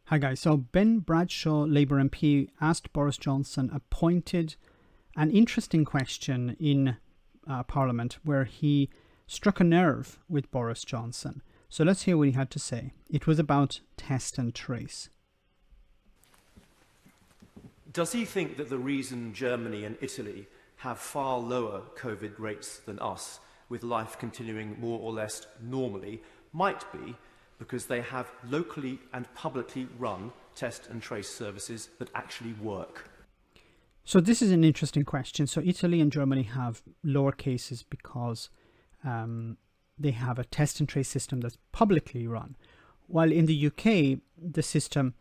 Hi guys, so Ben Bradshaw, Labour MP, asked Boris Johnson a pointed and interesting question in Parliament where he struck a nerve with Boris Johnson. So let's hear what he had to say. It was about test and trace. Does he think that the reason Germany and Italy have far lower COVID rates than us, with life continuing more or less normally, might be because they have locally and publicly run test and trace services that actually work? So this is an interesting question. So Italy and Germany have lower cases because they have a test and trace system that's publicly run, while in the UK, the system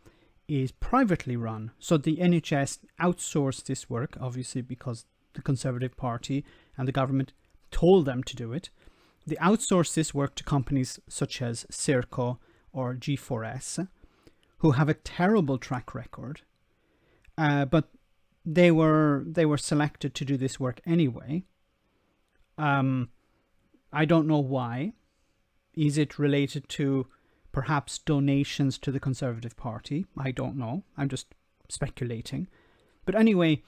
is privately run. So the NHS outsourced this work, obviously because the Conservative Party and the government told them to do it. They outsourced this work to companies such as Serco or G4S, who have a terrible track record, but they were selected to do this work anyway. I don't know why. Is it related to perhaps donations to the Conservative Party? I don't know. I'm just speculating. But anyway,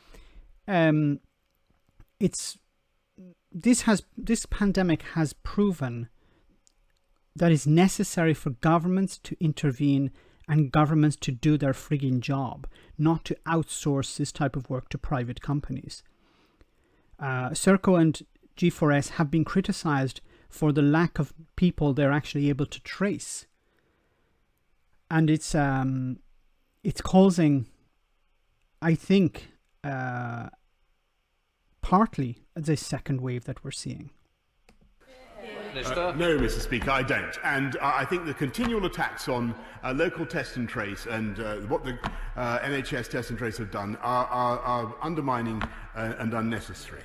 this pandemic has proven that it's necessary for governments to intervene and governments to do their frigging job, not to outsource this type of work to private companies. Serco and G4S have been criticized for the lack of people they're actually able to trace. And it's causing, I think, partly the second wave that we're seeing. No, Mr. Speaker, I don't. And I think the continual attacks on local test and trace and what the NHS test and trace have done are undermining and unnecessary.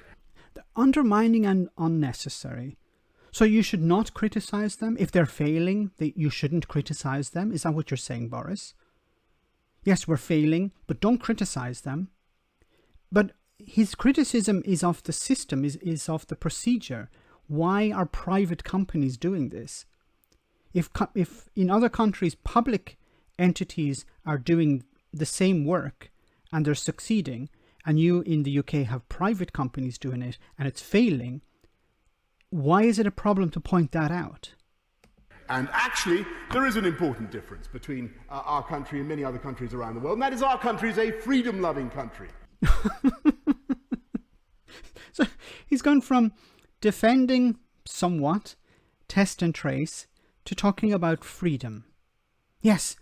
Undermining and unnecessary. So you should not criticize them? If they're failing, you shouldn't criticize them? Is that what you're saying, Boris? Yes, we're failing, but don't criticize them. But his criticism is of the system, is of the procedure. Why are private companies doing this? If in other countries public entities are doing the same work and they're succeeding, and you in the UK have private companies doing it and it's failing, why is it a problem to point that out? And actually, there is an important difference between our country and many other countries around the world, and that is our country is a freedom-loving country. So he's gone from defending somewhat test and trace to talking about freedom. Yes,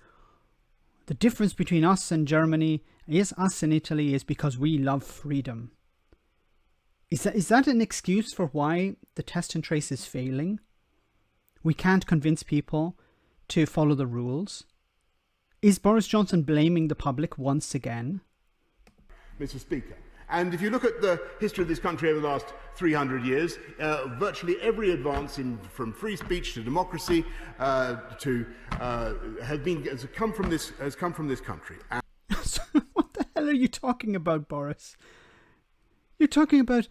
the difference between us and Germany, us and Italy, is because we love freedom. Is that an excuse for why the test and trace is failing? We can't convince people to follow the rules. Is Boris Johnson blaming the public once again? Mr. Speaker, and if you look at the history of this country over the last 300 years, virtually every advance from free speech to democracy has come from this country. So what the hell are you talking about, Boris? You're talking about...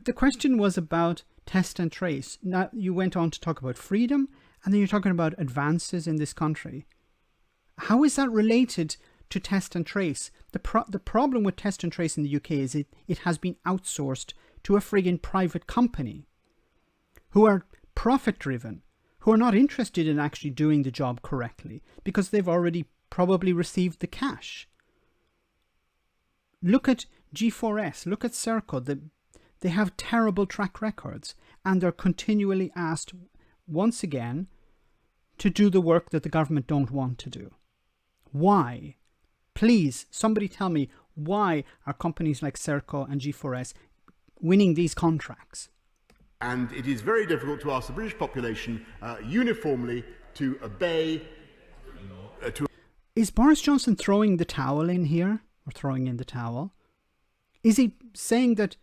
The question was about test and trace. Now you went on to talk about freedom, and then you're talking about advances in this country. How is that related to test and trace? The problem with test and trace in the UK is it has been outsourced to a friggin' private company who are profit driven, who are not interested in actually doing the job correctly because they've already probably received the cash. Look at G4S, look at Serco. They have terrible track records and they're continually asked once again to do the work that the government don't want to do. Why? Please, somebody tell me, why are companies like Serco and G4S winning these contracts? And it is very difficult to ask the British population uniformly to obey. Is Boris Johnson throwing the towel in here? Or throwing in the towel? Is he saying that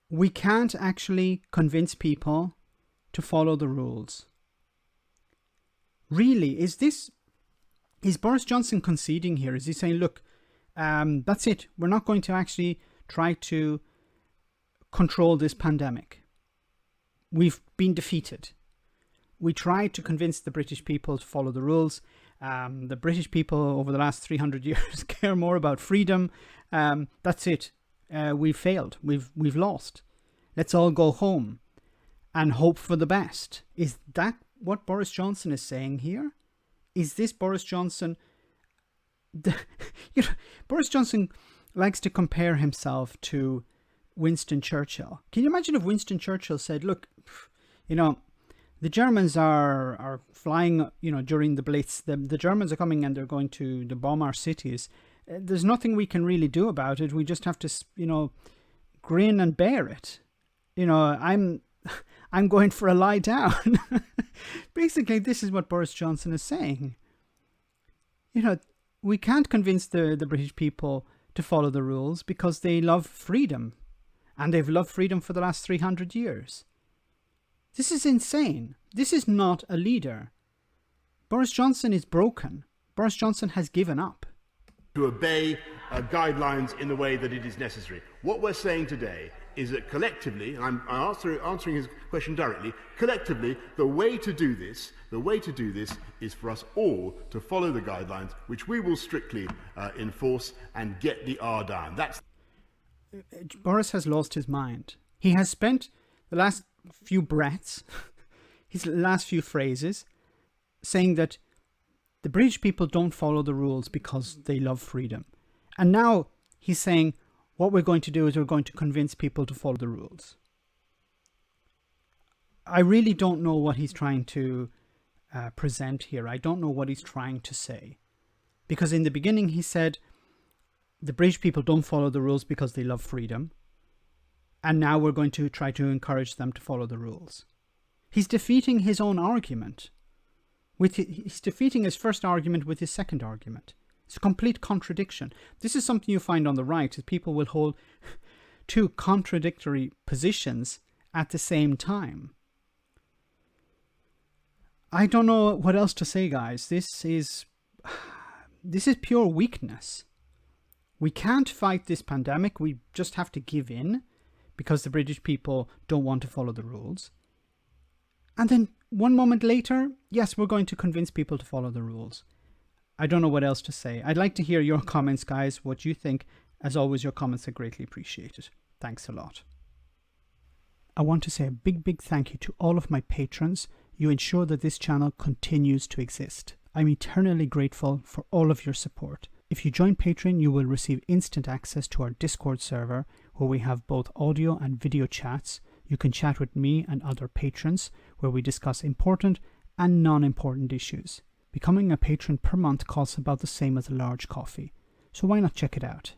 we can't actually convince people to follow the rules? Really, is Boris Johnson conceding here? Is he saying, look, that's it. We're not going to actually try to control this pandemic. We've been defeated. We tried to convince the British people to follow the rules. The British people over the last 300 years care more about freedom. That's it. We've failed. We've lost. Let's all go home and hope for the best. Is that what Boris Johnson is saying here? Is this Boris Johnson? Boris Johnson likes to compare himself to Winston Churchill. Can you imagine if Winston Churchill said, look, the Germans are flying, during the Blitz. The Germans are coming and they're going to bomb our cities. There's nothing we can really do about it. We just have to, grin and bear it. I'm going for a lie down. Basically, this is what Boris Johnson is saying. We can't convince the British people to follow the rules because they love freedom. And they've loved freedom for the last 300 years. This is insane. This is not a leader. Boris Johnson is broken. Boris Johnson has given up. To obey guidelines in the way that it is necessary. What we're saying today is that collectively, and I'm answering his question directly, collectively, the way to do this is for us all to follow the guidelines, which we will strictly enforce and get the R down. Boris has lost his mind. He has spent the last few breaths, his last few phrases, saying that the British people don't follow the rules because they love freedom. And now he's saying, what we're going to do is we're going to convince people to follow the rules. I really don't know what he's trying to present here. I don't know what he's trying to say. Because in the beginning he said, the British people don't follow the rules because they love freedom. And now we're going to try to encourage them to follow the rules. He's defeating his own argument. He's defeating his first argument with his second argument. It's a complete contradiction. This is something you find on the right, is people will hold two contradictory positions at the same time. I don't know what else to say, guys. This is pure weakness. We can't fight this pandemic. We just have to give in because the British people don't want to follow the rules. And then one moment later, yes, we're going to convince people to follow the rules. I don't know what else to say. I'd like to hear your comments, guys, what you think. As always, your comments are greatly appreciated. Thanks a lot. I want to say a big thank you to all of my patrons. You ensure that this channel continues to exist. I'm eternally grateful for all of your support. If you join Patreon, you will receive instant access to our Discord server, where we have both audio and video chats. You can chat with me and other patrons, where we discuss important and non-important issues. Becoming a patron per month costs about the same as a large coffee, so why not check it out?